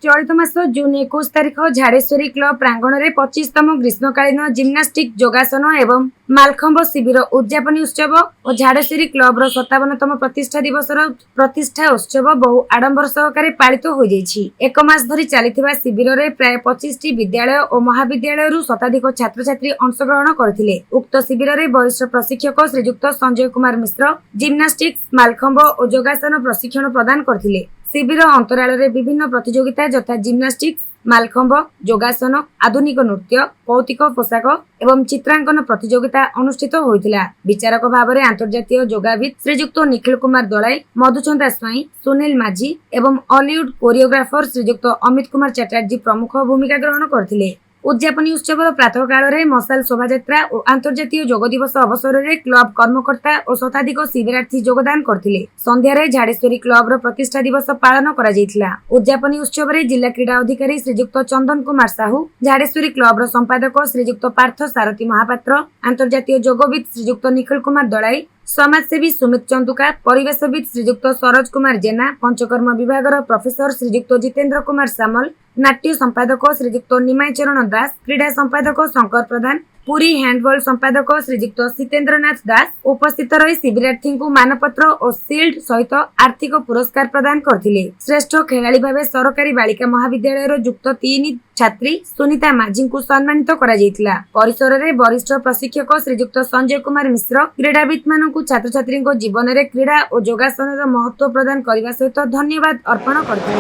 चलित मास जून 21 तारिख झाड़ेश्वरी क्लब प्रांगण में 25तम ग्रीष्मकालीन जिम्नास्टिक योगासन एवं मालखंब शिविर उद्यापनी उत्सव और झाड़ेश्वरी क्लब 57तम प्रतिष्ठा दिवस प्रतिष्ठा उत्सव बहु आडंबर सहकारे पालित हो जाइछि। एक मास धरी चलिथिबा शिविर रे प्राय 25टी विद्यालय और महाविद्यालय शताधिक छात्र छात्री अंशग्रहण करथिले। उक्त शिविर रे वरिष्ठ प्रशिक्षक श्रीजुक्त संजय कुमार मिश्र जिम्नास्टिक्स मालखंब और योगासन प्रशिक्षण प्रदान करथिले। शिविर अंतराल रे विभिन्न प्रतियोगिता यथा जिम्नास्टिक्स मालखंब योगासन आधुनिक नृत्य कौतिक पोशाक एवं चित्रांकन प्रतियोगिता अनुष्ठित होइतिला। विचारक भाव में अंतर्जातीय योगाविद श्रीजुक्त निखिल कुमार दलाई मधुचंदा स्वाई सुनील माझी एवं हॉलीवुड कोरियोग्राफर श्रीजुक्त अमित कुमार चैटर्जी प्रमुख भूमिका ग्रहण करथिले। उद्यापनी उत्सव प्रातः काल में मशाल शोभायात्रा और अंतर्जातीय योग दिवस अवसर में क्लब कर्मकर्ता और शताधिक शिविरार्थी योगदान करथिले। संध्यारे झाड़ेश्वरी क्लब प्रतिष्ठा दिवस पालन करा जायतिला। उद्यापनी उत्सव में जिला क्रीड़ा अधिकारी श्रीजुक्त चंदन कुमार साहू झाड़ेश्वरी क्लब संपादक श्रीजुक्त पार्थ सारथी महापात्र अंतर्जातीय योगविद श्रीजुक्त निखिल कुमार दलाई समाजसेवी सुमित चंदुका परिवेशविद श्रीजुक्त सरोज कुमार जेना पंचकर्म विभाग प्रोफेसर श्रीजुक्त जितेंद्र कुमार सामल नाट्य संपादक श्रीजुक्त निमाय चरण दास क्रीड़ा संपादक शंकर प्रधान पुरी हैंडबॉल संपादक श्रीजुक्त सितेंद्रनाथ दास उपस्थित रही शिविरार्थी को मानपत्र और शिल्ड सहित आर्थिक पुरस्कार प्रदान करथिले। श्रेष्ठ खेलाड़ी भाव सरकारी बालिका महाविद्यालय युक्त 3 छात्री सुनीता माझी को सम्मानित करा जायतिला। परिसर में वरिष्ठ प्रशिक्षक श्रीजुक्त संजय कुमार मिश्र क्रीड़ाविद मानक छात्र छात्री जीवन में क्रीड़ा और योगासन महत्व प्रदान करने सहित धन्यवाद अर्पण करथिले।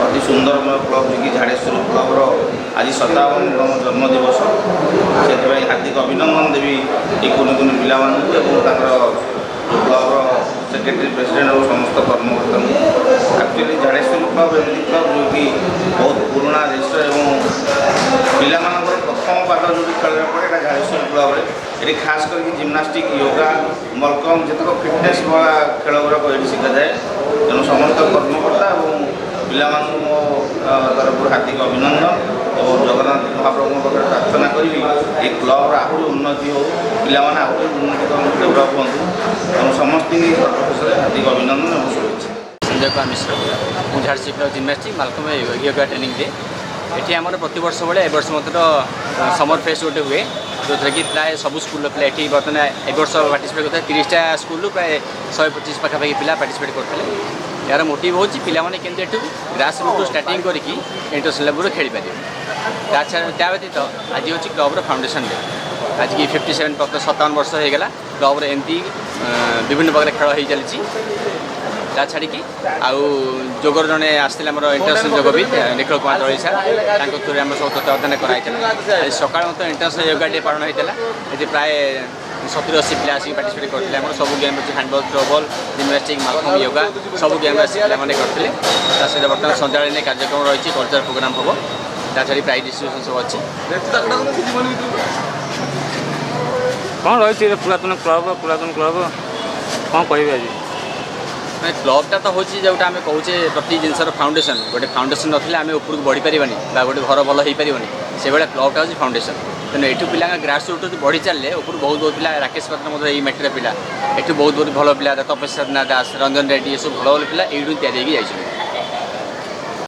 अति सुंदर क्लब जी झाड़ेश्वरी क्लब आज 57तम जन्मदिवस से हार्दिक अभिनंदन देवी ये कुनि कुनि पिला क्लब सेक्रेटरी प्रेसिडेंट और समस्त कर्मकर्ता एक्चुअली झाड़ेश्वरी क्लब एमती क्लब जो कि बहुत पुराना रजिस्टर और पिला प्रथम पाठ जो खेल पड़े झाड़ेश्वरी क्लब ये खास करके जिम्नास्टिक योगा मलकम जितक फिटनेस वाला खेल गुड़ाक ये शिखा जाए। तेणु समस्त कर्मकर्ता और पिला मो तरफ हार्दिक अभिनंदन और जगन्नाथ महाप्रभु पाखे प्रार्थना करी ये क्लब आहरी उन्नति हो पिला आहरी उन्नति डेभलप हूँ। तेणु समस्त हार्दिक अभिनंदन और शुभेच्छा। संजय कुमार मिश्र मुझे झाड़ेश्वरी क्लब जिम्नास्टिक मालकम योगा ट्रेनिंग दिए। ये आम प्रतिवर्ष भाई एवर्ष मतलब समर फेस्ट गोटे हुए जो कि प्राय सब स्कूल पिला ये बर्तमान एवर्ष पार्टिसिपेट करते 30टा स्कूल प्राय 125 पाखापाखि पिला पार्टिसिपेट करते। यार मोटिव हूँ पाने केमती ग्रास रूट स्टार्टिंग करके इंटरनेशनल लेवल खेल पारे। त्या व्यतीत आज हूँ क्लब फाउंडेशन डे आज की 57 57 वर्ष होगा क्लब एमती विभिन्न प्रकार खेल हो चली ता छाड़ी जोगर जड़े आसते इंटरनेशनल योगविद निखिल कुमार दलाई सार थ्रू आम सब तत्वावधान कराई। सकाल मत इंटरनेशनल योगा डे पालन होता है प्राय 70-80 पिला आसिक पार्टिसिपेट करते सब गेम अच्छे हैंडबॉल थ्रोबॉल जिम्नास्टिक मालखंब योगा सब गेम आसिक पे करते। सहित बर्तमान सन्ध्या कार्यक्रम रही कल्चर प्रोग्राम हम ता छाड़ी प्राइज डिस्ट्रीब्यूशन सब अच्छे कौन रही पुरातन क्लब कौन कह आज क्लबटा तो हूँ जोटा आम कहे प्रति जिनसर फाउंडेशन गोटे फाउंडेशन ना आम ऊपर बढ़ी पारानी गोटे घर भल हो पार से भाया क्लबटा हूँ फाउंडेशन। तेणु ये पिला ग्रास रूट बढ़ी चलिए ऊपर बहुत बहुत पिला राकेश पात्र ये मैट्रिक पिला ये बहुत बहुत भल पिला तपस्या दास रंजन रेड्डी ये सब भल भल पिला यू तैयारी जाइए।